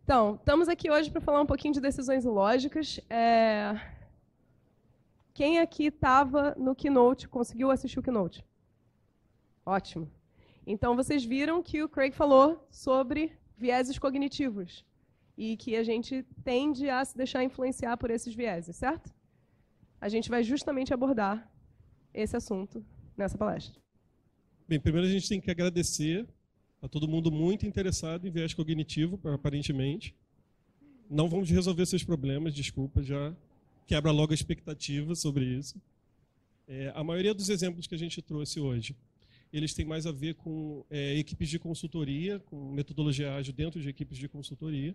Então, estamos aqui hoje para falar um pouquinho de decisões ilógicas. Quem aqui estava no Keynote, conseguiu assistir o Keynote? Ótimo. Então, vocês viram que o Craig falou sobre vieses cognitivos e que a gente tende a se deixar influenciar por esses vieses, certo? A gente vai justamente abordar esse assunto nessa palestra. Bem, primeiro a gente tem que agradecer a todo mundo muito interessado em viés cognitivo, aparentemente. Não vamos resolver seus problemas, desculpa, já quebra logo a expectativa sobre isso. A maioria dos exemplos que a gente trouxe hoje, eles têm mais a ver com equipes de consultoria, com metodologia ágil dentro de equipes de consultoria.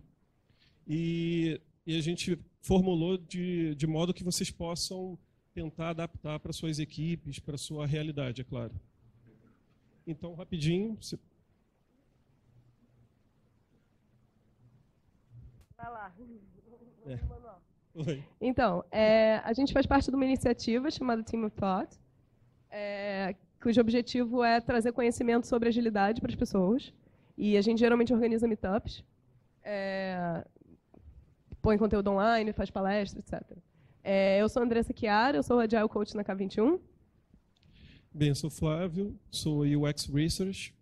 E a gente formulou de modo que vocês possam tentar adaptar para suas equipes, para a sua realidade, é claro. Então, rapidinho... Vai lá. Oi. Então, a gente faz parte de uma iniciativa chamada Team of Thought, cujo objetivo é trazer conhecimento sobre agilidade para as pessoas. E a gente geralmente organiza meetups, põe conteúdo online, faz palestras, etc. Eu sou a Andressa Chiara, eu sou Agile Coach na K21. Bem, eu sou Flávio, sou UX Research.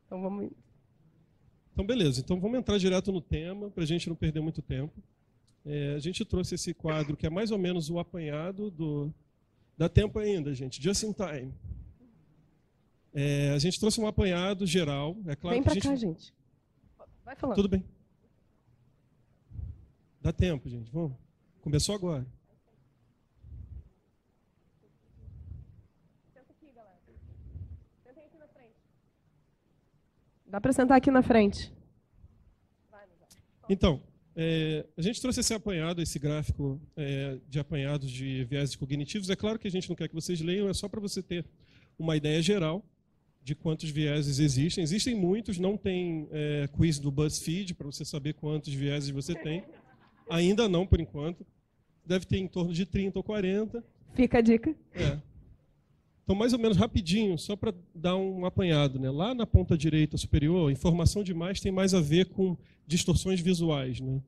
Então, vamos... Então, beleza. Então, vamos entrar direto no tema, para a gente não perder muito tempo. A gente trouxe esse quadro, que é mais ou menos o apanhado do... Dá tempo ainda, gente. Just in time. A gente trouxe um apanhado geral. É claro. Vem para cá, gente. Vai falando. Tudo bem. Dá tempo, gente. Vamos. Começou agora. Senta aqui, galera. Sentem aqui na frente. Dá para sentar aqui na frente. Então, a gente trouxe esse apanhado, esse gráfico de apanhados de vieses cognitivos. É claro que a gente não quer que vocês leiam, é só para você ter uma ideia geral de quantos vieses existem. Existem muitos, não tem quiz do BuzzFeed para você saber quantos vieses você tem. Ainda não, por enquanto. Deve ter em torno de 30 ou 40. Fica a dica. Então, mais ou menos rapidinho, só para dar um apanhado, né? Lá na ponta direita superior, informação demais tem mais a ver com distorções visuais, né?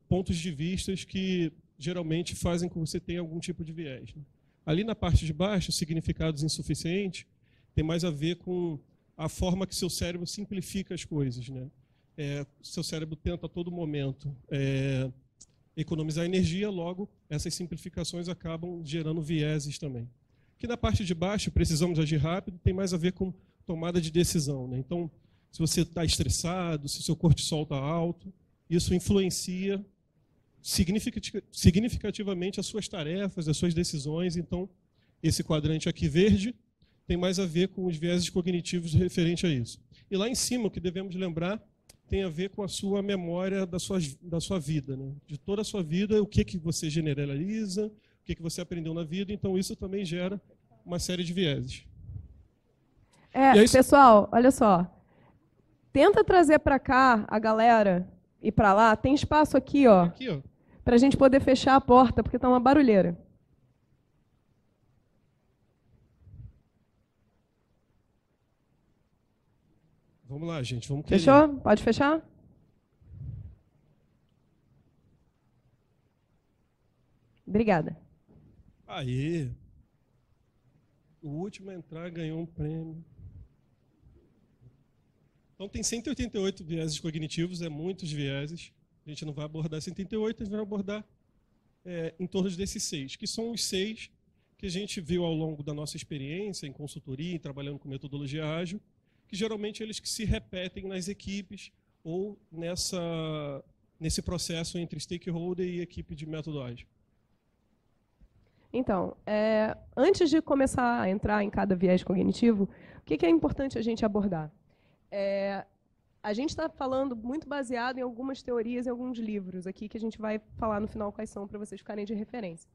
Pontos de vistas que geralmente fazem com que você tenha algum tipo de viés, né? Ali na parte de baixo, significados insuficientes, tem mais a ver com a forma que seu cérebro simplifica as coisas, né? Seu cérebro tenta a todo momento economizar energia, logo essas simplificações acabam gerando vieses também. Aqui na parte de baixo, precisamos agir rápido, tem mais a ver com tomada de decisão, né? Então, se você está estressado, se o seu cortisol está alto, isso influencia significativamente as suas tarefas, as suas decisões. Então, esse quadrante aqui verde tem mais a ver com os vieses cognitivos referente a isso. E lá em cima, o que devemos lembrar tem a ver com a sua memória da sua vida, né? De toda a sua vida, o que você generaliza, o que você aprendeu na vida. Então, isso também gera uma série de vieses. Pessoal, olha só. Tenta trazer para cá a galera e para lá. Tem espaço aqui, ó, para a gente poder fechar a porta, porque está uma barulheira. Vamos lá, gente. Vamos Fechou? Pode fechar? Obrigada. Aê! O último a entrar ganhou um prêmio. Então, tem 188 vieses cognitivos, muitos vieses. A gente não vai abordar 188, a gente vai abordar em torno desses 6, que são os 6 que a gente viu ao longo da nossa experiência em consultoria, trabalhando com metodologia ágil, que geralmente eles que se repetem nas equipes ou nesse processo entre stakeholder e equipe de método ágil. Então, antes de começar a entrar em cada viés cognitivo, o que é importante a gente abordar? A gente está falando muito baseado em algumas teorias e alguns livros aqui, que a gente vai falar no final quais são, para vocês ficarem de referência.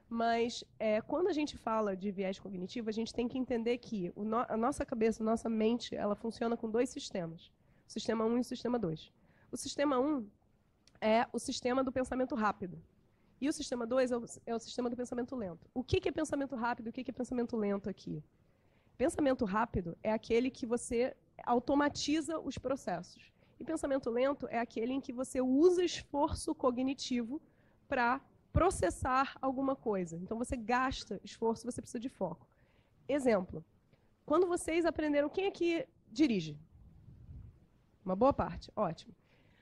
Mas, quando a gente fala de viés cognitivo, a gente tem que entender que a nossa cabeça, a nossa mente, ela funciona com dois sistemas. O sistema 1 e o sistema 2. O sistema 1 é o sistema do pensamento rápido. E o sistema 2 é o sistema do pensamento lento. O que é pensamento rápido e o que é pensamento lento aqui? Pensamento rápido é aquele que você automatiza os processos. E pensamento lento é aquele em que você usa esforço cognitivo para processar alguma coisa. Então, você gasta esforço, você precisa de foco. Exemplo, quando vocês aprenderam... Quem aqui dirige? Uma boa parte, ótimo.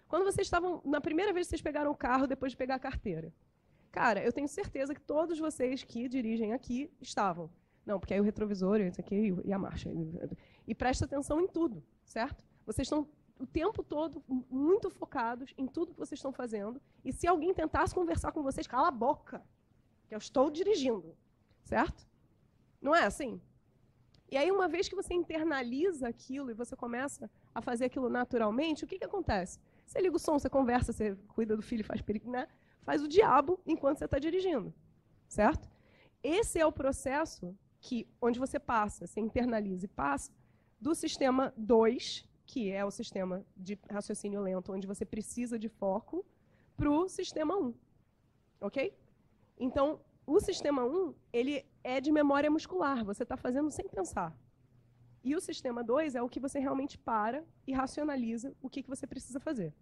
Quando vocês estavam... Na primeira vez que vocês pegaram o carro, depois de pegar a carteira. Cara, eu tenho certeza que todos vocês que dirigem aqui estavam. Não, porque aí o retrovisor, isso aqui, e a marcha. E presta atenção em tudo, certo? Vocês estão o tempo todo muito focados em tudo que vocês estão fazendo. E se alguém tentasse conversar com vocês, cala a boca, que eu estou dirigindo, certo? Não é assim? E aí, uma vez que você internaliza aquilo e você começa a fazer aquilo naturalmente, o que acontece? Você liga o som, você conversa, você cuida do filho, né? Faz o diabo enquanto você está dirigindo, certo? Esse é o processo onde você passa, você internaliza e passa do sistema 2, que é o sistema de raciocínio lento, onde você precisa de foco, para o sistema 1. Ok? Então, o sistema 1, ele é de memória muscular, você está fazendo sem pensar. E o sistema 2 é o que você realmente para e racionaliza o que você precisa fazer.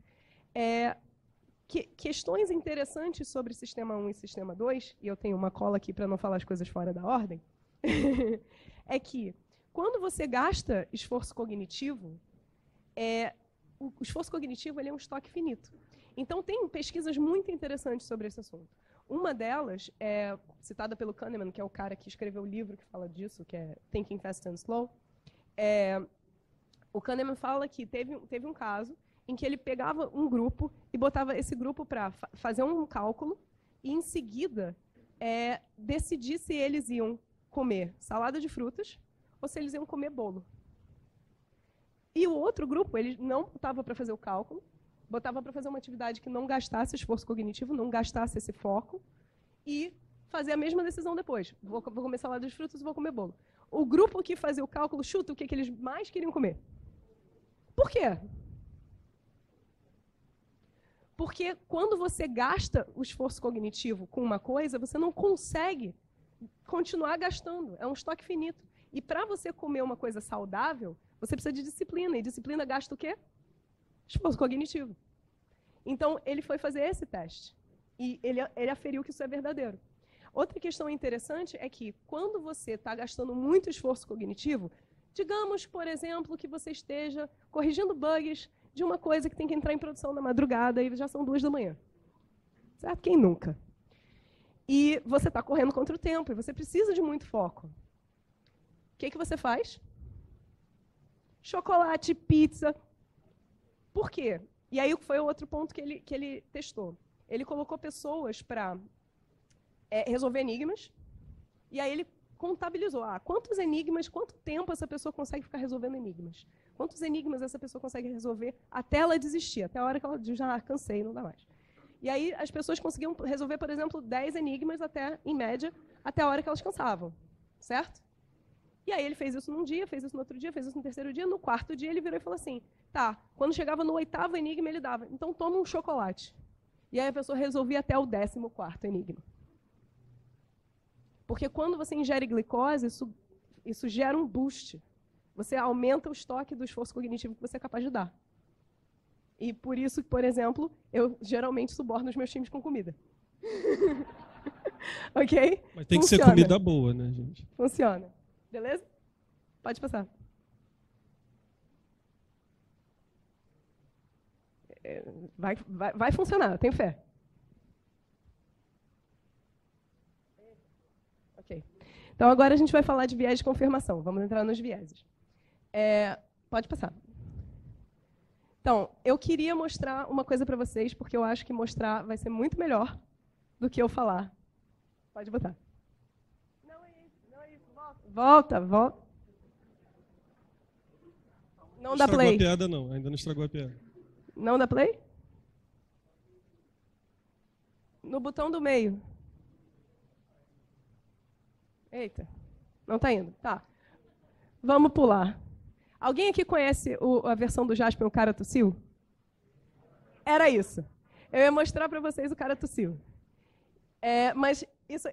Questões interessantes sobre sistema 1 e sistema 2, e eu tenho uma cola aqui para não falar as coisas fora da ordem, é que quando você gasta esforço cognitivo, o esforço cognitivo ele é um estoque finito. Então, tem pesquisas muito interessantes sobre esse assunto. Uma delas é citada pelo Kahneman, que é o cara que escreveu o livro que fala disso, que é Thinking Fast and Slow. O Kahneman fala que teve um caso em que ele pegava um grupo e botava esse grupo para fazer um cálculo e, em seguida, decidir se eles iam comer salada de frutas ou se eles iam comer bolo. E o outro grupo, ele não botava para fazer o cálculo, botava para fazer uma atividade que não gastasse esforço cognitivo, não gastasse esse foco, e fazer a mesma decisão depois. Vou comer salada de frutas ou vou comer bolo. O grupo que fazia o cálculo, chuta o que eles mais queriam comer. Por quê? Porque quando você gasta o esforço cognitivo com uma coisa, você não consegue continuar gastando. É um estoque finito. E para você comer uma coisa saudável, você precisa de disciplina. E disciplina gasta o quê? Esforço cognitivo. Então, ele foi fazer esse teste. E ele aferiu que isso é verdadeiro. Outra questão interessante é que, quando você está gastando muito esforço cognitivo, digamos, por exemplo, que você esteja corrigindo bugs de uma coisa que tem que entrar em produção na madrugada e já são 2 da manhã. Certo? Quem nunca? E você está correndo contra o tempo e você precisa de muito foco. O que você faz? Chocolate, pizza. Por quê? E aí foi o outro ponto que ele testou. Ele colocou pessoas para resolver enigmas, e aí ele contabilizou quantos enigmas, quanto tempo essa pessoa consegue ficar resolvendo enigmas. Quantos enigmas essa pessoa consegue resolver até ela desistir, até a hora que ela diz, já cansei, não dá mais. E aí as pessoas conseguiam resolver, por exemplo, 10 enigmas, em média, até a hora que elas cansavam. Certo? E aí ele fez isso num dia, fez isso no outro dia, fez isso no terceiro dia, no quarto dia ele virou e falou assim, tá, quando chegava no 8º enigma ele dava, então toma um chocolate. E aí a pessoa resolvia até o 14º enigma. Porque quando você ingere glicose, isso gera um boost. Você aumenta o estoque do esforço cognitivo que você é capaz de dar. E por isso, por exemplo, eu geralmente suborno os meus times com comida. Ok? Mas tem que ser comida boa, né, gente? Funciona. Beleza? Pode passar. Vai funcionar, eu tenho fé. Ok. Então, agora a gente vai falar de viés de confirmação. Vamos entrar nos vieses. Pode passar. Então, eu queria mostrar uma coisa para vocês, porque eu acho que mostrar vai ser muito melhor do que eu falar. Pode botar. Não é isso. Volta. Não dá play. Não estragou a piada, não. Ainda não estragou a piada. Não dá play? No botão do meio. Eita, não está indo. Tá. Vamos pular. Alguém aqui conhece a versão do Jasper, o cara tossiu? Era isso. Eu ia mostrar para vocês o cara tossiu. Mas isso...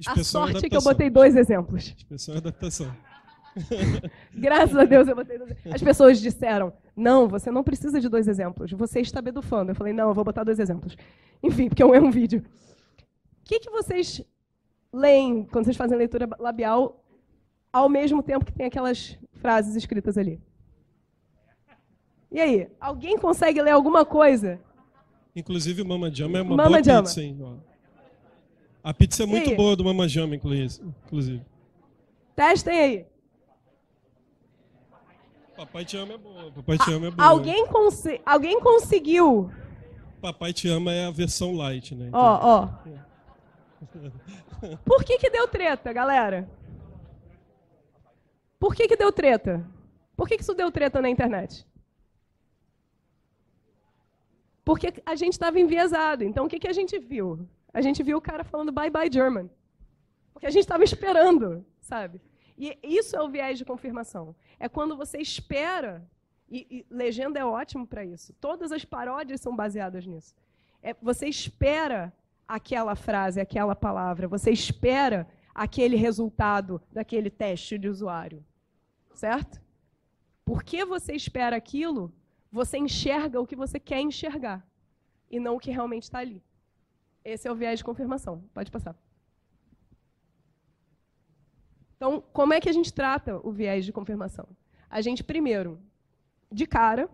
A sorte é que eu botei 2 exemplos. Expressão e adaptação. Graças a Deus eu botei 2 exemplos. As pessoas disseram, não, você não precisa de 2 exemplos, você está bedufando. Eu falei, não, eu vou botar 2 exemplos. Enfim, porque é um vídeo. O que vocês leem quando vocês fazem leitura labial ao mesmo tempo que tem aquelas frases escritas ali? E aí, alguém consegue ler alguma coisa? Inclusive o Mama Jama é uma Mama boa Jama. pizza, hein? A pizza é muito boa do Mama Jama, inclusive. Testem aí. Papai Te Ama é boa. Papai Te Ama é boa. Alguém conseguiu? Papai Te Ama é a versão light, né? Então... Ó. Por que deu treta, galera? Por que deu treta? Por que isso deu treta na internet? Porque a gente estava enviesado. Então, o que a gente viu? A gente viu o cara falando bye bye German. Porque a gente estava esperando, sabe? E isso é o viés de confirmação. É quando você espera, e legenda é ótimo para isso. Todas as paródias são baseadas nisso. Você espera aquela frase, aquela palavra, você espera aquele resultado daquele teste de usuário. Certo? Porque você espera aquilo, você enxerga o que você quer enxergar e não o que realmente está ali. Esse é o viés de confirmação. Pode passar. Então, como é que a gente trata o viés de confirmação? A gente, primeiro, de cara,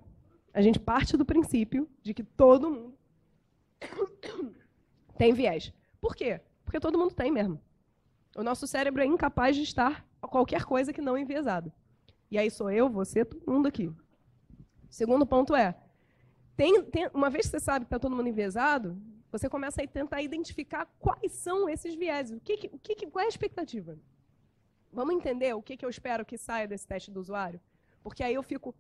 a gente parte do princípio de que todo mundo tem viés. Por quê? Porque todo mundo tem mesmo. O nosso cérebro é incapaz de estar a qualquer coisa que não enviesado. E aí sou eu, você, todo mundo aqui. O segundo ponto é, uma vez que você sabe que está todo mundo enviesado, você começa a tentar identificar quais são esses vieses. Qual é a expectativa? Vamos entender o que eu espero que saia desse teste do usuário? Porque aí eu fico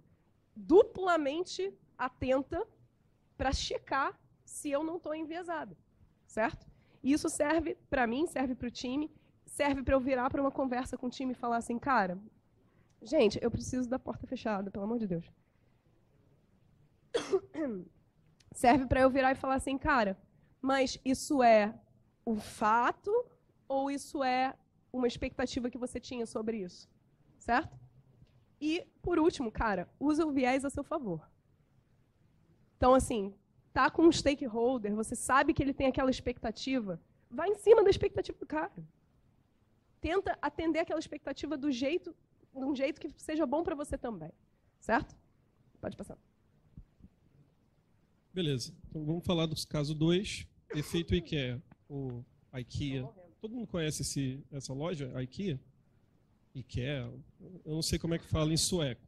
duplamente atenta para checar se eu não estou enviesada. Certo? E isso serve para mim, serve para o time, serve para eu virar para uma conversa com o time e falar assim, cara, gente, eu preciso da porta fechada, pelo amor de Deus. Serve para eu virar e falar assim, cara, mas isso é um fato ou isso é uma expectativa que você tinha sobre isso? Certo? E, por último, cara, usa o viés a seu favor. Então, assim, tá com um stakeholder, você sabe que ele tem aquela expectativa, vai em cima da expectativa do cara. Tenta atender aquela expectativa de um jeito que seja bom para você também. Certo? Pode passar. Beleza. Então vamos falar do caso 2, efeito IKEA, ou IKEA. Todo mundo conhece essa loja, IKEA? IKEA, eu não sei como é que fala em sueco,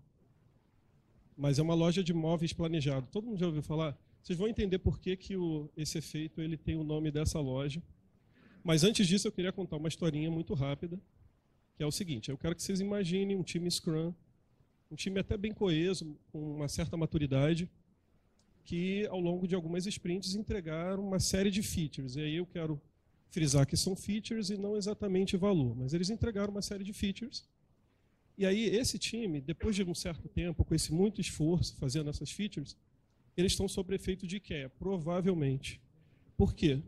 mas é uma loja de móveis planejado. Todo mundo já ouviu falar? Vocês vão entender por que esse efeito ele tem o nome dessa loja. Mas antes disso eu queria contar uma historinha muito rápida, que é o seguinte, eu quero que vocês imaginem um time Scrum, um time até bem coeso, com uma certa maturidade, que ao longo de algumas sprints entregaram uma série de features. E aí eu quero frisar que são features e não exatamente valor, mas eles entregaram uma série de features. E aí esse time, depois de um certo tempo, com esse muito esforço fazendo essas features, eles estão sob efeito de IKEA, provavelmente. Por quê?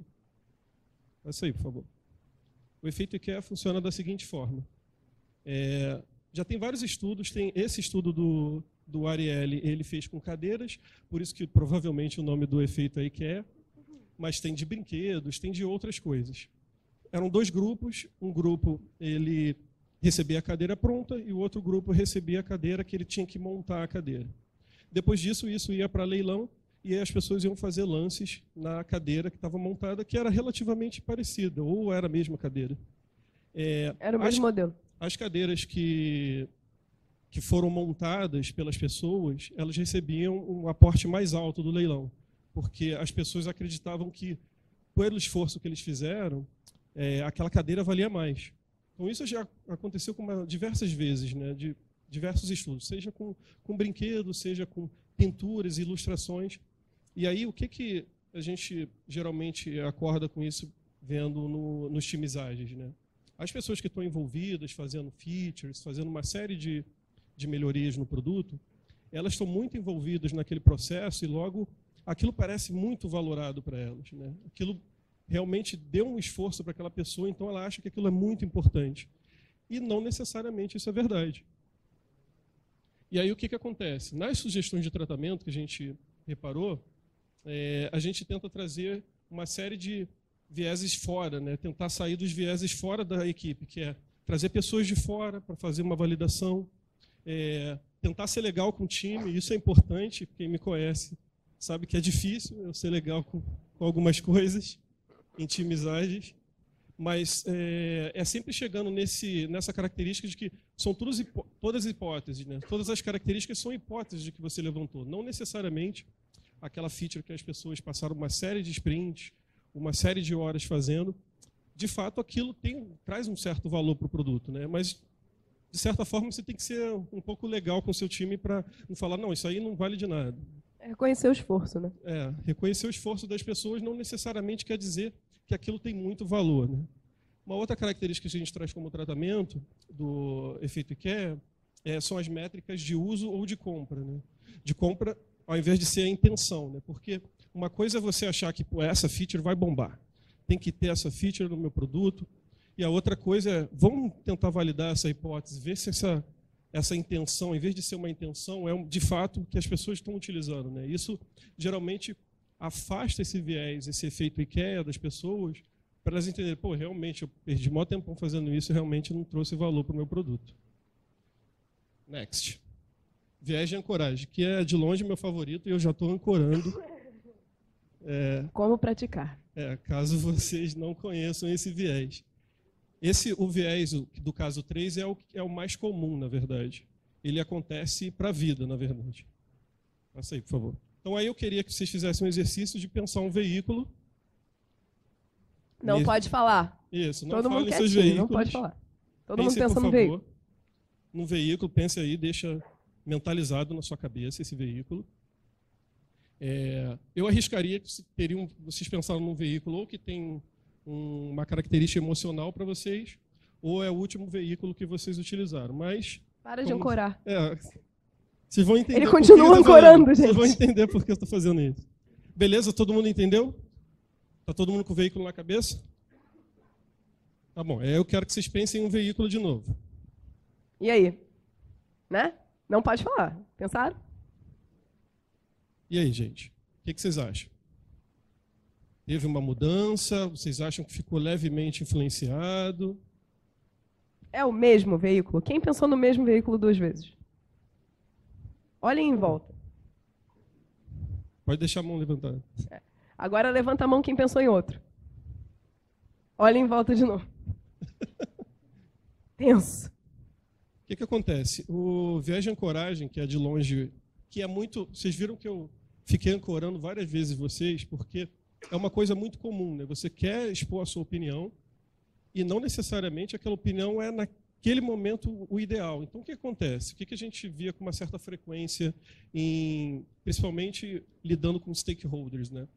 Passa aí, por favor. O efeito IKEA funciona da seguinte forma. Já tem vários estudos, tem esse estudo do Ariel, ele fez com cadeiras, por isso que provavelmente o nome do efeito é IKEA, mas tem de brinquedos, tem de outras coisas. Eram 2 grupos, um grupo ele recebia a cadeira pronta e o outro grupo recebia a cadeira que ele tinha que montar a cadeira. Depois disso, isso ia para leilão e aí as pessoas iam fazer lances na cadeira que estava montada, que era relativamente parecida, ou era a mesma cadeira. Era o mesmo modelo. As cadeiras que foram montadas pelas pessoas, elas recebiam um aporte mais alto do leilão, porque as pessoas acreditavam que, pelo esforço que eles fizeram, aquela cadeira valia mais. Então isso já aconteceu diversas vezes, né, de diversos estudos, seja com brinquedos, seja com pinturas, ilustrações. E aí o que a gente geralmente acorda com isso vendo nos times ágeis, né? As pessoas que estão envolvidas, fazendo features, fazendo uma série de melhorias no produto, elas estão muito envolvidas naquele processo e logo aquilo parece muito valorado para elas, né? Aquilo realmente deu um esforço para aquela pessoa, então ela acha que aquilo é muito importante. E não necessariamente isso é verdade. E aí o que acontece? Nas sugestões de tratamento que a gente reparou, a gente tenta trazer uma série de vieses fora, né? Tentar sair dos vieses fora da equipe, que é trazer pessoas de fora para fazer uma validação, tentar ser legal com o time, isso é importante, quem me conhece sabe que é difícil eu ser legal com algumas coisas, em times ágeis, mas é sempre chegando nessa característica de que são todas hipóteses, né? Todas as características são hipóteses de que você levantou, não necessariamente aquela feature que as pessoas passaram uma série de sprints, uma série de horas fazendo, de fato aquilo traz um certo valor para o produto, né? Mas de certa forma você tem que ser um pouco legal com o seu time para não falar, não, isso aí não vale de nada. É reconhecer o esforço, né? Reconhecer o esforço das pessoas não necessariamente quer dizer que aquilo tem muito valor, né? Uma outra característica que a gente traz como tratamento do efeito IKEA são as métricas de uso ou de compra, né? De compra ao invés de ser a intenção, né? Porque uma coisa é você achar que essa feature vai bombar, tem que ter essa feature no meu produto, e a outra coisa é, vamos tentar validar essa hipótese, ver se essa intenção, em vez de ser uma intenção, é de fato o que as pessoas estão utilizando, né? Isso geralmente afasta esse viés, esse efeito IKEA das pessoas, para elas entenderem, pô, realmente eu perdi maior tempo fazendo isso e realmente não trouxe valor para o meu produto. Next. Viés de ancoragem, que é de longe meu favorito e eu já estou ancorando. Como praticar? Caso vocês não conheçam esse viés. O viés do caso 3 é o mais comum, na verdade. Ele acontece para a vida, na verdade. Passa aí, por favor. Então, aí eu queria que vocês fizessem um exercício de pensar um veículo. Não pode falar. Isso, não Todo falem mundo seus quietinho, veículos. não pode falar. Todo Pense, mundo pensa no veículo. Num veículo, pense aí, deixa mentalizado na sua cabeça esse veículo. Eu arriscaria que vocês pensaram num veículo ou que tem uma característica emocional para vocês, ou é o último veículo que vocês utilizaram. Mas para de ancorar. Vocês vão entender. Ele continua ancorando, gente. Vocês vão entender por que eu estou fazendo isso. Beleza? Todo mundo entendeu? Está todo mundo com o veículo na cabeça? Tá bom. Eu quero que vocês pensem em um veículo de novo. E aí? Né? Não pode falar. Pensaram? E aí, gente? O que vocês acham? Teve uma mudança? Vocês acham que ficou levemente influenciado? É o mesmo veículo? Quem pensou no mesmo veículo 2 vezes? Olhem em volta. Pode deixar a mão levantada. Agora levanta a mão quem pensou em outro. Olhem em volta de novo. Tenso. O que acontece? O viés de ancoragem, que é de longe, que é muito... Vocês viram que eu fiquei ancorando várias vezes vocês, porque é uma coisa muito comum, né? Você quer expor a sua opinião e não necessariamente aquela opinião é naquele momento o ideal. Então, o que acontece? O que a gente via com uma certa frequência, principalmente lidando com stakeholders, né?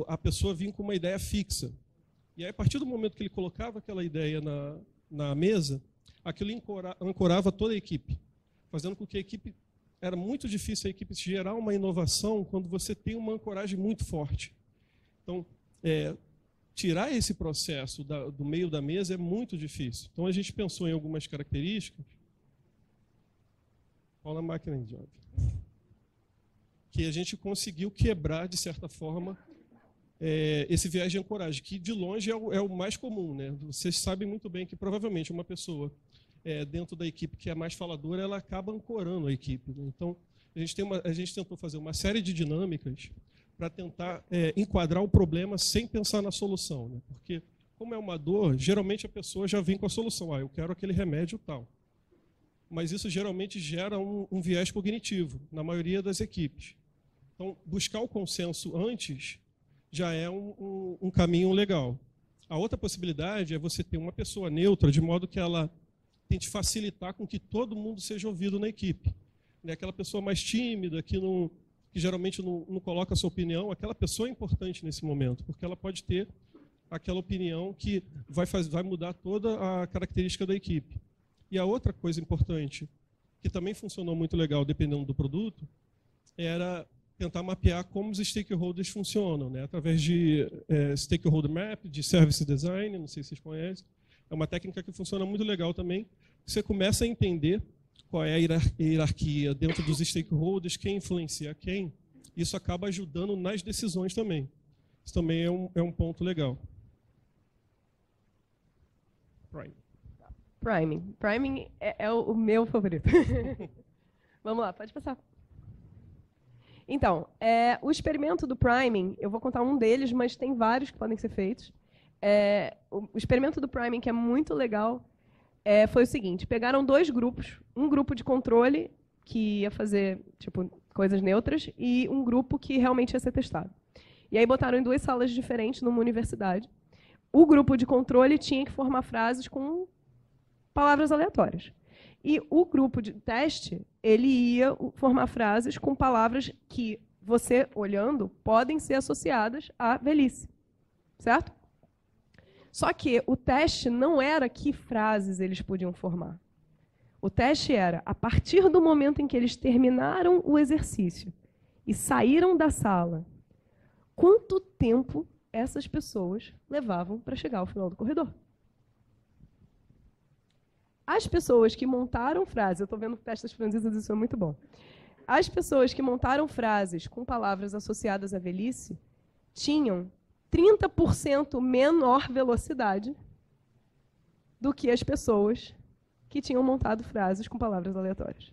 A pessoa vinha com uma ideia fixa. E aí, a partir do momento que ele colocava aquela ideia na mesa, aquilo ancorava toda a equipe, fazendo com que a equipe... Era muito difícil a equipe gerar uma inovação quando você tem uma ancoragem muito forte. Então, tirar esse processo do meio da mesa é muito difícil. Então, a gente pensou em algumas características. Olha a máquina de job. Que a gente conseguiu quebrar, de certa forma, esse viés de ancoragem, que de longe é o mais comum, né? Vocês sabem muito bem que provavelmente uma pessoa dentro da equipe que é mais faladora, ela acaba ancorando a equipe, né? Então, a gente tentou fazer uma série de dinâmicas para tentar enquadrar o problema sem pensar na solução, né? Porque, como é uma dor, geralmente a pessoa já vem com a solução. Eu quero aquele remédio tal. Mas isso geralmente gera um viés cognitivo, na maioria das equipes. Então, buscar o consenso antes já é um caminho legal. A outra possibilidade é você ter uma pessoa neutra, de modo que ela tente facilitar com que todo mundo seja ouvido na equipe. Aquela pessoa mais tímida, que geralmente não coloca a sua opinião, aquela pessoa é importante nesse momento, porque ela pode ter aquela opinião que vai mudar toda a característica da equipe. E a outra coisa importante, que também funcionou muito legal, dependendo do produto, era tentar mapear como os stakeholders funcionam, né? Através de stakeholder map, de service design, não sei se vocês conhecem. É uma técnica que funciona muito legal também. Você começa a entender qual é a hierarquia dentro dos stakeholders, quem influencia quem, isso acaba ajudando nas decisões também. Isso também é um ponto legal. Priming é o meu favorito. Vamos lá, pode passar. Então, o experimento do priming, eu vou contar um deles, mas tem vários que podem ser feitos. O experimento do priming, que é muito legal, foi o seguinte: pegaram 2 grupos, um grupo de controle, que ia fazer tipo, coisas neutras, e um grupo que realmente ia ser testado. E aí botaram em 2 salas diferentes numa universidade. O grupo de controle tinha que formar frases com palavras aleatórias. E o grupo de teste, ele ia formar frases com palavras que, você olhando, podem ser associadas à velhice. Certo? Só que o teste não era que frases eles podiam formar. O teste era, a partir do momento em que eles terminaram o exercício e saíram da sala, quanto tempo essas pessoas levavam para chegar ao final do corredor. As pessoas que montaram frases, eu estou vendo testes francesas, isso é muito bom. As pessoas que montaram frases com palavras associadas à velhice tinham 30% menor velocidade do que as pessoas que tinham montado frases com palavras aleatórias.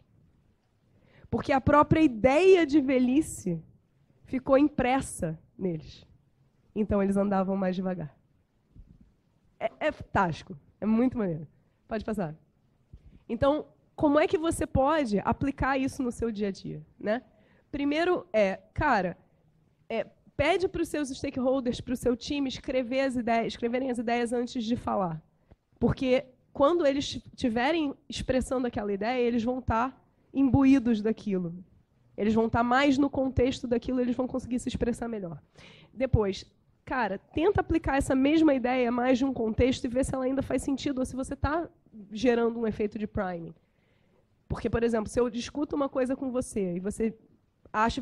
Porque a própria ideia de velhice ficou impressa neles. Então, eles andavam mais devagar. É fantástico. É muito maneiro. Pode passar. Então, como é que você pode aplicar isso no seu dia a dia? Né? Primeiro pede para os seus stakeholders, para o seu time, escreverem as ideias antes de falar. Porque quando eles estiverem expressando aquela ideia, eles vão estar imbuídos daquilo. Eles vão estar mais no contexto daquilo, eles vão conseguir se expressar melhor. Depois, tenta aplicar essa mesma ideia mais de um contexto e ver se ela ainda faz sentido ou se você está gerando um efeito de priming. Porque, por exemplo, se eu discuto uma coisa com você e você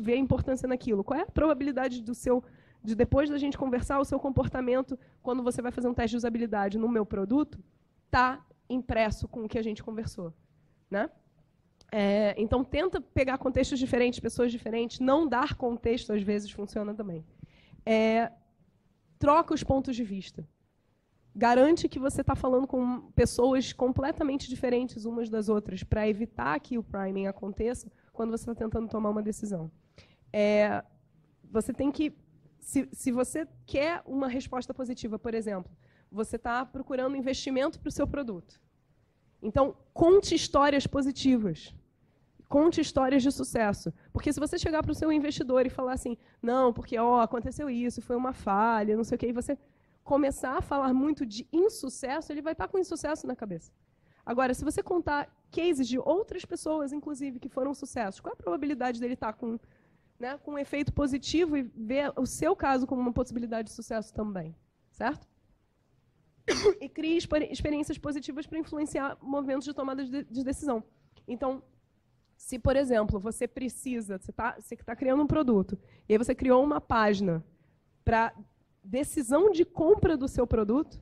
vê a importância naquilo, qual é a probabilidade de depois da gente conversar, o seu comportamento, quando você vai fazer um teste de usabilidade no meu produto, está impresso com o que a gente conversou? Né? Então, tenta pegar contextos diferentes, pessoas diferentes. Não dar contexto, às vezes, funciona também. Troca os pontos de vista. Garante que você está falando com pessoas completamente diferentes umas das outras, para evitar que o priming aconteça quando você está tentando tomar uma decisão. Você tem que... Se você quer uma resposta positiva, por exemplo, você está procurando investimento para o seu produto. Então, conte histórias positivas. Conte histórias de sucesso. Porque se você chegar para o seu investidor e falar assim, não, porque aconteceu isso, foi uma falha, não sei o quê, e você começar a falar muito de insucesso, ele vai estar com insucesso na cabeça. Agora, se você contar cases de outras pessoas, inclusive, que foram sucessos, qual é a probabilidade dele estar com um efeito positivo e ver o seu caso como uma possibilidade de sucesso também? Certo? E crie experiências positivas para influenciar movimentos de tomada de decisão. Então, se, por exemplo, você está criando um produto, e aí você criou uma página para decisão de compra do seu produto,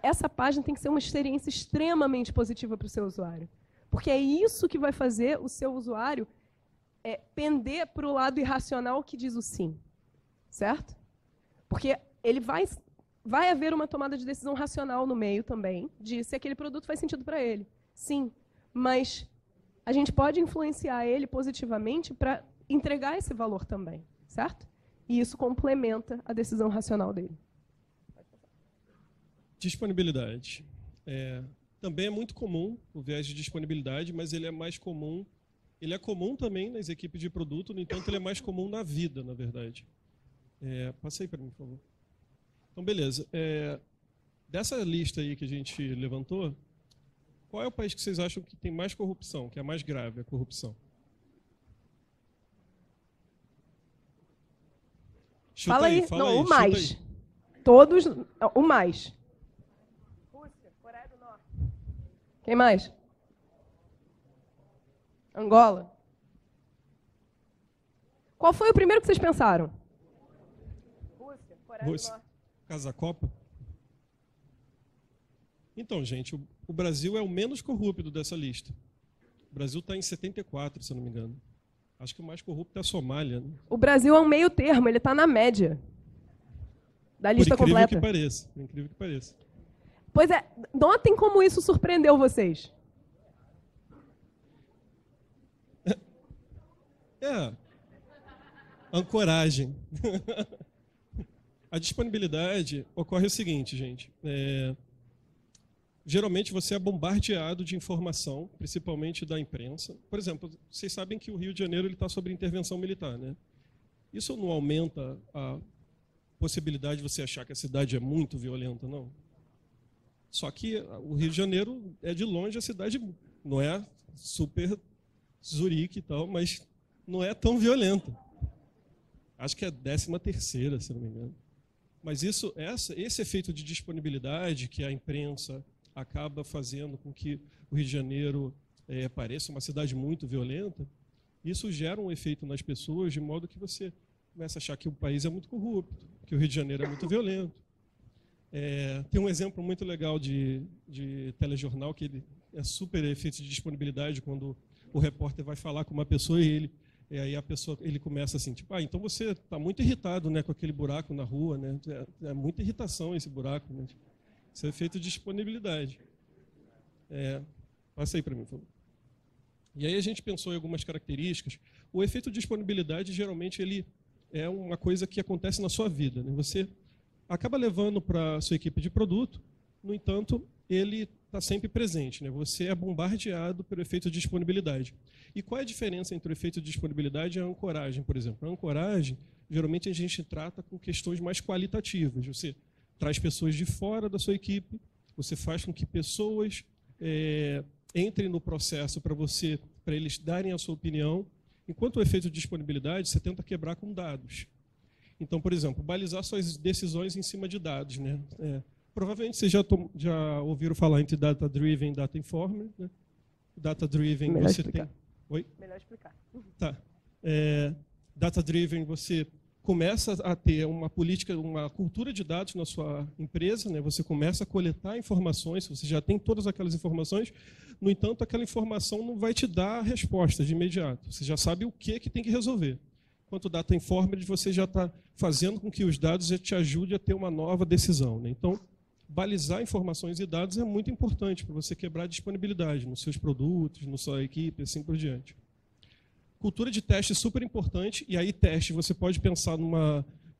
essa página tem que ser uma experiência extremamente positiva para o seu usuário. Porque é isso que vai fazer o seu usuário pender para o lado irracional que diz o sim. Certo? Porque ele vai haver uma tomada de decisão racional no meio também, de se aquele produto faz sentido para ele. Sim, mas a gente pode influenciar ele positivamente para entregar esse valor também, certo? E isso complementa a decisão racional dele. Disponibilidade. Também é muito comum o viés de disponibilidade, mas ele é mais comum. Ele é comum também nas equipes de produto, no entanto, ele é mais comum na vida, na verdade. Passa aí para mim, por favor. Então, beleza. Dessa lista aí que a gente levantou, qual é o país que vocês acham que tem mais corrupção, que é mais grave a corrupção? Chuta fala aí. Fala não, aí, o mais. aí. Todos, o mais. Rússia, Coreia do Norte. Quem mais? Angola. Qual foi o primeiro que vocês pensaram? Rússia, Coreia do Norte. Casa Copa? Então, gente, o Brasil é o menos corrupto dessa lista. O Brasil está em 74, se eu não me engano. Acho que o mais corrupto é a Somália. Né? O Brasil é um meio termo, ele está na média da lista completa. Por incrível que pareça. Pois é, notem como isso surpreendeu vocês. Ancoragem. A disponibilidade ocorre o seguinte, gente. Geralmente você é bombardeado de informação, principalmente da imprensa. Por exemplo, vocês sabem que o Rio de Janeiro está sob intervenção militar, né? Isso não aumenta a possibilidade de você achar que a cidade é muito violenta, não? Só que o Rio de Janeiro é de longe a cidade, não é super Zurique e tal, mas não é tão violenta. Acho que é a 13ª, se não me engano. Mas esse efeito de disponibilidade que a imprensa acaba fazendo com que o Rio de Janeiro pareça uma cidade muito violenta, isso gera um efeito nas pessoas de modo que você começa a achar que o país é muito corrupto, que o Rio de Janeiro é muito violento. Tem um exemplo muito legal de telejornal que ele é super efeito de disponibilidade quando o repórter vai falar com uma pessoa e aí ele começa assim, tipo, então você está muito irritado, né, com aquele buraco na rua, né? É muita irritação esse buraco, né? Isso é efeito de disponibilidade. Passa aí para mim, por favor. E aí a gente pensou em algumas características. O efeito de disponibilidade, geralmente, ele é uma coisa que acontece na sua vida, né? Você acaba levando para a sua equipe de produto, no entanto, ele está sempre presente, né? Você é bombardeado pelo efeito de disponibilidade. E qual é a diferença entre o efeito de disponibilidade e a ancoragem, por exemplo? A ancoragem, geralmente, a gente trata com questões mais qualitativas. Você traz pessoas de fora da sua equipe, você faz com que pessoas entrem no processo para eles darem a sua opinião, enquanto o efeito de disponibilidade você tenta quebrar com dados. Então, por exemplo, balizar suas decisões em cima de dados, né? Provavelmente vocês já ouviram falar entre data-driven e data-informed, né? Data-driven você explicar. tem... Oi? Melhor explicar. Tá. Data-driven você começa a ter uma política, uma cultura de dados na sua empresa, né? Você começa a coletar informações, você já tem todas aquelas informações, no entanto, aquela informação não vai te dar a resposta de imediato. Você já sabe o que tem que resolver. Enquanto data informed, você já está fazendo com que os dados já te ajudem a ter uma nova decisão, né? Então, balizar informações e dados é muito importante para você quebrar a disponibilidade nos seus produtos, na sua equipe, assim por diante. Cultura de teste é super importante, e aí teste você pode pensar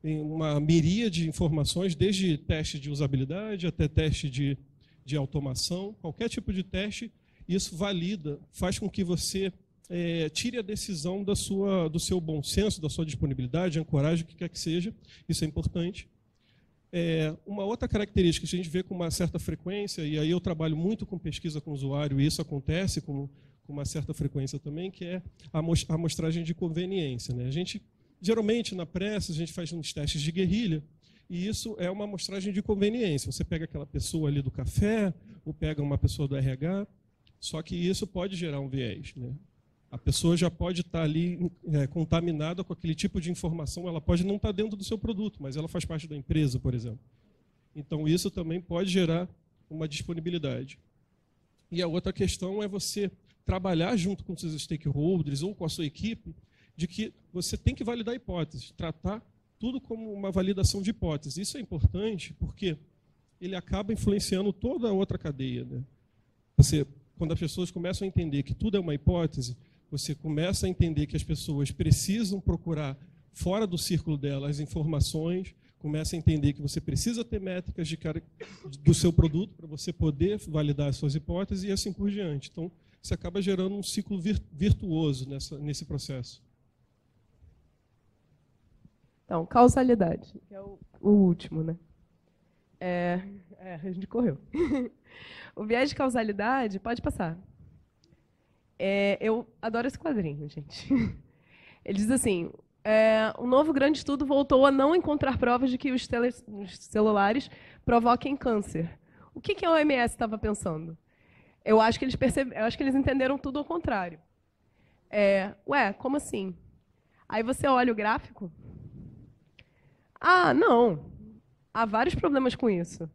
em uma miríade de informações, desde teste de usabilidade até teste de automação, qualquer tipo de teste, isso valida, faz com que você tire a decisão do seu bom senso, da sua disponibilidade, ancoragem, o que quer que seja, isso é importante. Uma outra característica que a gente vê com uma certa frequência, e aí eu trabalho muito com pesquisa com o usuário, e isso acontece com uma certa frequência também, que é a amostragem de conveniência, né? A gente, geralmente, na pressa, a gente faz uns testes de guerrilha, e isso é uma amostragem de conveniência. Você pega aquela pessoa ali do café, ou pega uma pessoa do RH, só que isso pode gerar um viés, né? A pessoa já pode estar ali contaminada com aquele tipo de informação, ela pode não estar dentro do seu produto, mas ela faz parte da empresa, por exemplo. Então, isso também pode gerar uma disponibilidade. E a outra questão é você trabalhar junto com os seus stakeholders ou com a sua equipe, de que você tem que validar hipóteses, tratar tudo como uma validação de hipóteses. Isso é importante porque ele acaba influenciando toda a outra cadeia, né? Quando as pessoas começam a entender que tudo é uma hipótese, você começa a entender que as pessoas precisam procurar fora do círculo delas as informações, começa a entender que você precisa ter métricas do seu produto para você poder validar as suas hipóteses e assim por diante. Então, você acaba gerando um ciclo virtuoso nesse processo. Então, causalidade, que é o último, né? A gente correu. O viés de causalidade, pode passar. Eu adoro esse quadrinho, gente. Ele diz assim, um novo grande estudo voltou a não encontrar provas de que os celulares provoquem câncer. O que a OMS estava pensando? Eu acho que eles entenderam tudo ao contrário. Como assim? Aí você olha o gráfico. Não. Há vários problemas com isso.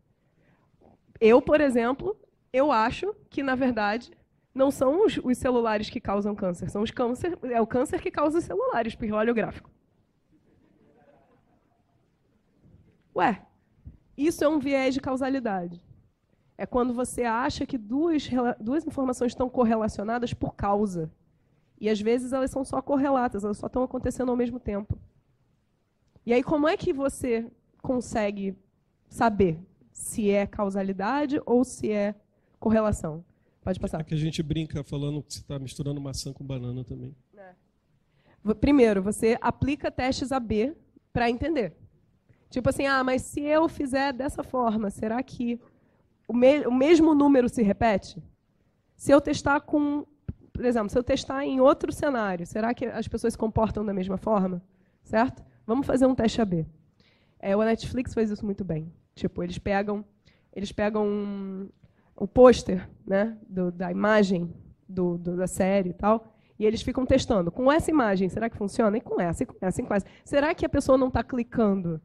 Eu, por exemplo, eu acho que, na verdade, não são os celulares que causam câncer, são é o câncer que causa os celulares, porque olha o gráfico. Ué, isso é um viés de causalidade. É quando você acha que duas informações estão correlacionadas por causa. E às vezes elas são só correlatas, elas só estão acontecendo ao mesmo tempo. E aí como é que você consegue saber se é causalidade ou se é correlação? Pode passar. É que a gente brinca falando que você está misturando maçã com banana também. Primeiro, você aplica testes AB para entender. Tipo assim, mas se eu fizer dessa forma, será que o mesmo número se repete? Se eu testar com, por exemplo, se eu testar em outro cenário, será que as pessoas se comportam da mesma forma? Certo? Vamos fazer um teste AB. O Netflix faz isso muito bem. Tipo, eles pegam o pôster, né, da imagem da série e tal, e eles ficam testando. Com essa imagem, será que funciona? E com essa, e com essa, e com essa. Será que a pessoa não está clicando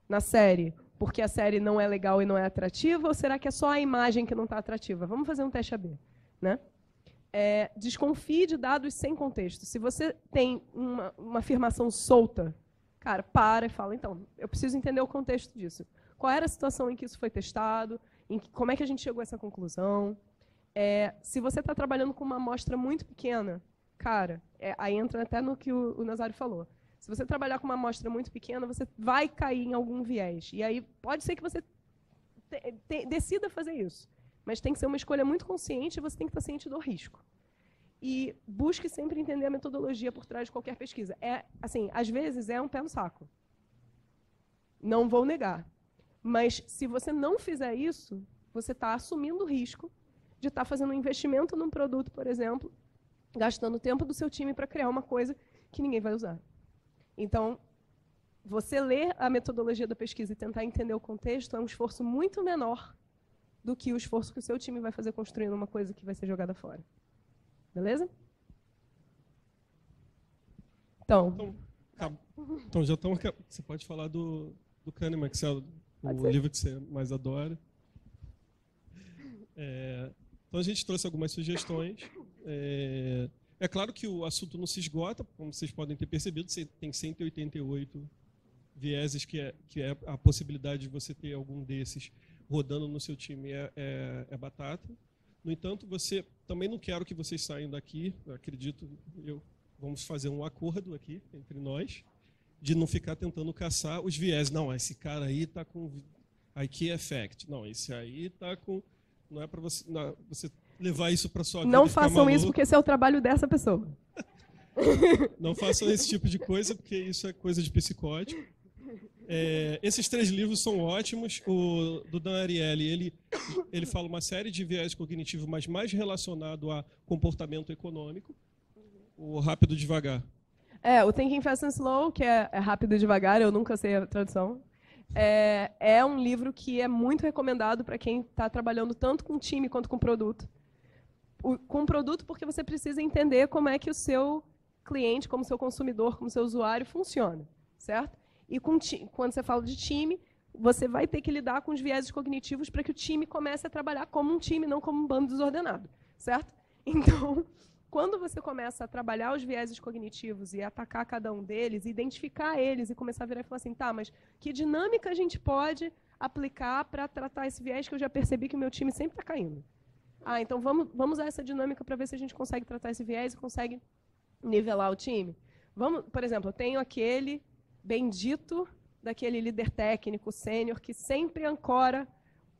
na série porque a série não é legal e não é atrativa, ou será que é só a imagem que não está atrativa? Vamos fazer um teste AB. Né? Desconfie de dados sem contexto. Se você tem uma afirmação solta, cara, para e fala, então, eu preciso entender o contexto disso. Qual era a situação em que isso foi testado? Como é que a gente chegou a essa conclusão? Se você está trabalhando com uma amostra muito pequena, cara, aí entra até no que o Nazário falou. Se você trabalhar com uma amostra muito pequena, você vai cair em algum viés. E aí pode ser que você decida fazer isso. Mas tem que ser uma escolha muito consciente e você tem que estar ciente do risco. E busque sempre entender a metodologia por trás de qualquer pesquisa. Assim, às vezes é um pé no saco. Não vou negar. Mas se você não fizer isso, você está assumindo o risco de estar fazendo um investimento num produto, por exemplo, gastando o tempo do seu time para criar uma coisa que ninguém vai usar. Então, você ler a metodologia da pesquisa e tentar entender o contexto é um esforço muito menor do que o esforço que o seu time vai fazer construindo uma coisa que vai ser jogada fora. Beleza? Então já estamos... Você pode falar do Kahneman, que é o livro que você mais adora. Então, a gente trouxe algumas sugestões. É claro que o assunto não se esgota, como vocês podem ter percebido, você tem 188 vieses, que é a possibilidade de você ter algum desses rodando no seu time é batata. No entanto, também não quero que vocês saiam daqui, vamos fazer um acordo aqui entre nós, de não ficar tentando caçar os vieses. Não, esse cara aí está com IQ Effect. Não, esse aí está com... Não é para você levar isso para sua vida. Não façam isso, porque esse é o trabalho dessa pessoa. Não façam esse tipo de coisa, porque isso é coisa de psicótico. Esses 3 livros são ótimos. O do Dan Ariely, ele fala uma série de viés cognitivos, mas mais relacionado a comportamento econômico. O Rápido e Devagar. O Thinking Fast and Slow, que é Rápido e Devagar, eu nunca sei a tradução. É um livro que é muito recomendado para quem está trabalhando tanto com time quanto com produto. Com produto, porque você precisa entender como é que o seu cliente, como seu consumidor, como seu usuário funciona, certo? E quando você fala de time, você vai ter que lidar com os vieses cognitivos para que o time comece a trabalhar como um time, não como um bando desordenado, certo? Então, quando você começa a trabalhar os vieses cognitivos e atacar cada um deles, identificar eles e começar a virar e falar assim, tá, mas que dinâmica a gente pode aplicar para tratar esse viés que eu já percebi que o meu time sempre está caindo? Então vamos usar essa dinâmica para ver se a gente consegue tratar esse viés e consegue nivelar o time. Por exemplo, eu tenho aquele bendito daquele líder técnico sênior que sempre ancora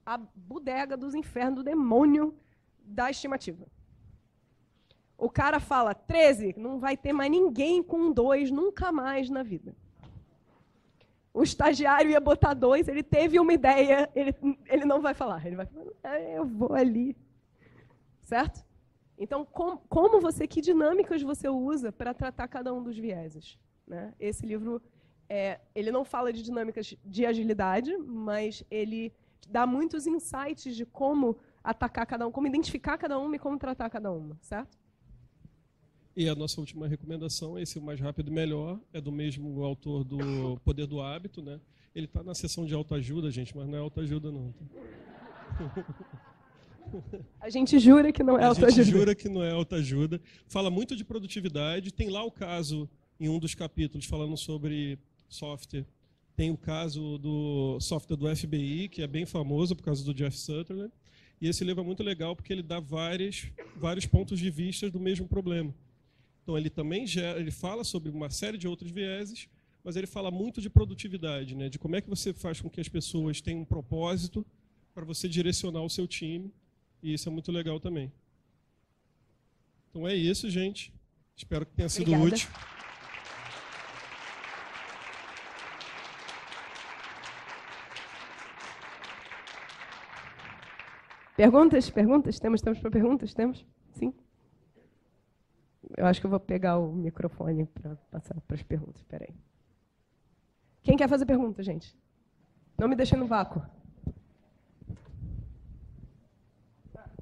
a bodega dos infernos do demônio da estimativa. O cara fala 13, não vai ter mais ninguém com 2 nunca mais na vida. O estagiário ia botar 2, ele teve uma ideia, ele não vai falar. Ele vai falar, eu vou ali. Certo? Então, que dinâmicas você usa para tratar cada um dos vieses? Né? Esse livro, ele não fala de dinâmicas de agilidade, mas ele dá muitos insights de como atacar cada um, como identificar cada uma e como tratar cada uma, certo? E a nossa última recomendação, esse O Mais Rápido e Melhor, é do mesmo autor do Poder do Hábito, né? Ele está na seção de autoajuda, gente, mas não é autoajuda, não. A gente jura que não é autoajuda. A gente jura que não é autoajuda. Fala muito de produtividade. Tem lá o caso, em um dos capítulos, falando sobre software. Tem o caso do software do FBI, que é bem famoso por causa do Jeff Sutherland. E esse livro é muito legal porque ele dá vários pontos de vista do mesmo problema. Então, ele também ele fala sobre uma série de outros vieses, mas ele fala muito de produtividade, né? De como é que você faz com que as pessoas tenham um propósito para você direcionar o seu time. E isso é muito legal também. Então é isso, gente. Espero que tenha sido útil. Perguntas? Perguntas? Temos tempo para perguntas? Temos? Sim? Eu acho que eu vou pegar o microfone para passar para as perguntas. Espera aí. Quem quer fazer pergunta, gente? Não me deixem no vácuo.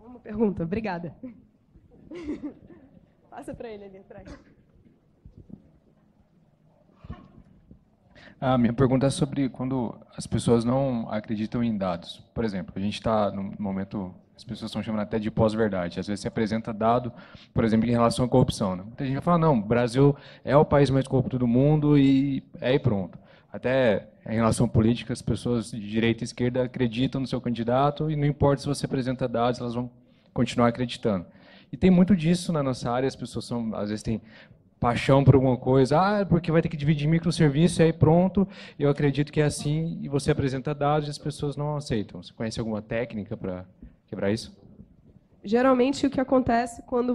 Uma pergunta, obrigada. Passa para ele ali atrás. A minha pergunta é sobre quando as pessoas não acreditam em dados. Por exemplo, a gente está no momento, as pessoas estão chamando até de pós-verdade. Às vezes se apresenta dado, por exemplo, em relação à corrupção. Né? Muita gente vai falar, não, o Brasil é o país mais corrupto do mundo e aí pronto. Até em relação à política, as pessoas de direita e esquerda acreditam no seu candidato e não importa se você apresenta dados, elas vão continuar acreditando. E tem muito disso na nossa área, as pessoas às vezes têm paixão por alguma coisa, porque vai ter que dividir microserviço e aí pronto, eu acredito que é assim, e você apresenta dados e as pessoas não aceitam. Você conhece alguma técnica para quebrar isso? Geralmente o que acontece quando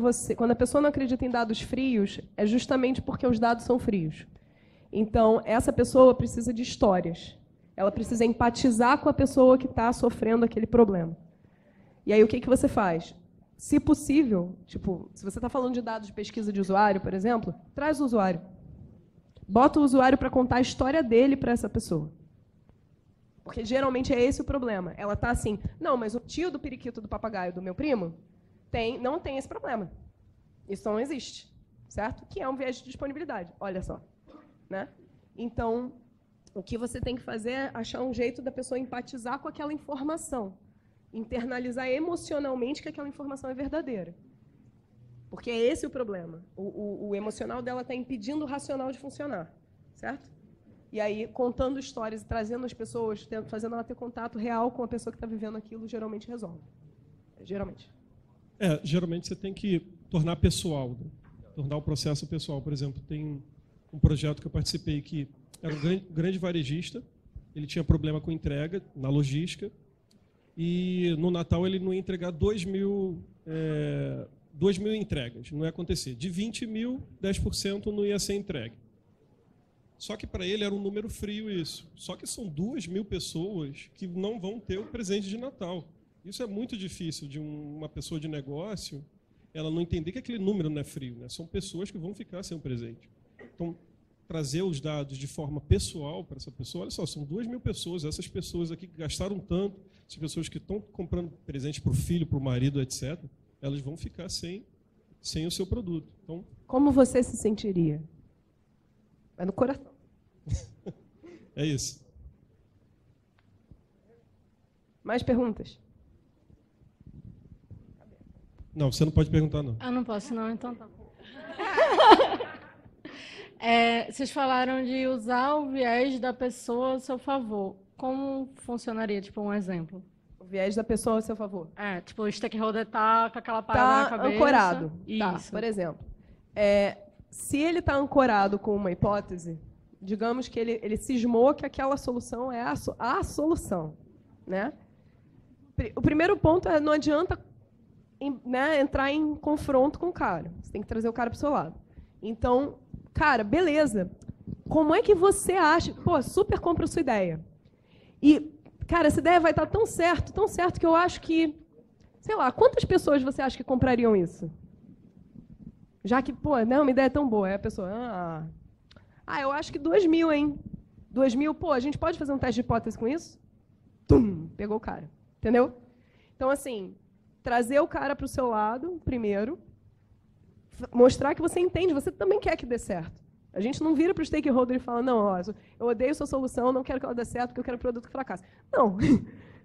a pessoa não acredita em dados frios é justamente porque os dados são frios. Então, essa pessoa precisa de histórias. Ela precisa empatizar com a pessoa que está sofrendo aquele problema. E aí o que você faz? Se possível, tipo, se você está falando de dados de pesquisa de usuário, por exemplo, traz o usuário. Bota o usuário para contar a história dele para essa pessoa. Porque geralmente é esse o problema. Ela está assim, não, mas o tio do periquito do papagaio do meu primo não tem esse problema. Isso não existe, certo? Que é um viés de disponibilidade, olha só. Né? Então, o que você tem que fazer é achar um jeito da pessoa empatizar com aquela informação. Internalizar emocionalmente que aquela informação é verdadeira. Porque é esse o problema. O emocional dela está impedindo o racional de funcionar. Certo? E aí, contando histórias e trazendo as pessoas, fazendo ela ter contato real com a pessoa que está vivendo aquilo, geralmente resolve. Geralmente. Geralmente você tem que tornar pessoal. Né? Tornar o processo pessoal. Por exemplo, tem um projeto que eu participei que era um grande varejista. Ele tinha problema com entrega na logística. E no Natal ele não ia entregar 2.000 entregas, não ia acontecer. De 20 mil, 10% não ia ser entregue. Só que para ele era um número frio isso. Só que são 2.000 pessoas que não vão ter o presente de Natal. Isso é muito difícil de uma pessoa de negócio, ela não entender que aquele número não é frio. Né? São pessoas que vão ficar sem o presente. Então, trazer os dados de forma pessoal para essa pessoa, olha só, são 2.000 pessoas, essas pessoas aqui que gastaram tanto, as pessoas que estão comprando presente para o filho, para o marido, etc., elas vão ficar sem o seu produto. Então, como você se sentiria? É no coração. É isso. Mais perguntas? Não, você não pode perguntar, não. Ah, não posso, não, então tá. Vocês falaram de usar o viés da pessoa a seu favor. Como funcionaria, tipo, um exemplo? O viés da pessoa a seu favor. Tipo, o stakeholder tá com aquela parada na cabeça. Ancorado. Isso. Tá, por exemplo. Se ele está ancorado com uma hipótese, digamos que ele cismou que aquela solução é a solução. Né? O primeiro ponto é não adianta entrar em confronto com o cara. Você tem que trazer o cara para o seu lado. Então, cara, beleza. Como é que você acha? Pô, super compra a sua ideia. E, cara, essa ideia vai estar tão certo que eu acho que, sei lá, quantas pessoas você acha que comprariam isso? Já que, pô, não, uma ideia é tão boa. Aí a pessoa, eu acho que 2.000, hein? 2.000, pô, a gente pode fazer um teste de hipótese com isso? Tum, pegou o cara. Entendeu? Então, assim, trazer o cara para o seu lado, primeiro, mostrar que você entende, você também quer que dê certo. A gente não vira para o stakeholder e fala, não, ó, eu odeio sua solução, não quero que ela dê certo, porque eu quero um produto que fracasse. Não.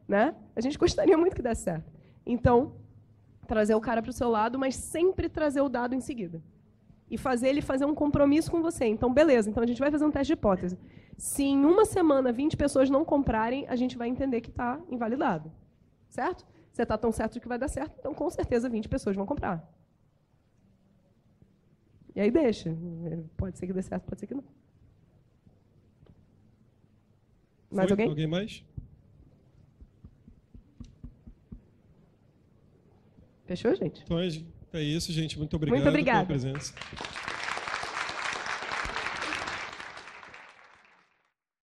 Né? A gente gostaria muito que desse certo. Então, trazer o cara para o seu lado, mas sempre trazer o dado em seguida. E fazer ele fazer um compromisso com você. Então, beleza, então a gente vai fazer um teste de hipótese. Se em uma semana 20 pessoas não comprarem, a gente vai entender que está invalidado. Certo? Você está tão certo de que vai dar certo, então com certeza 20 pessoas vão comprar. E aí deixa. Pode ser que dê certo, pode ser que não. Mais alguém? Alguém mais? Fechou, gente? Então é isso, gente. Muito obrigado Muito obrigada. pela presença.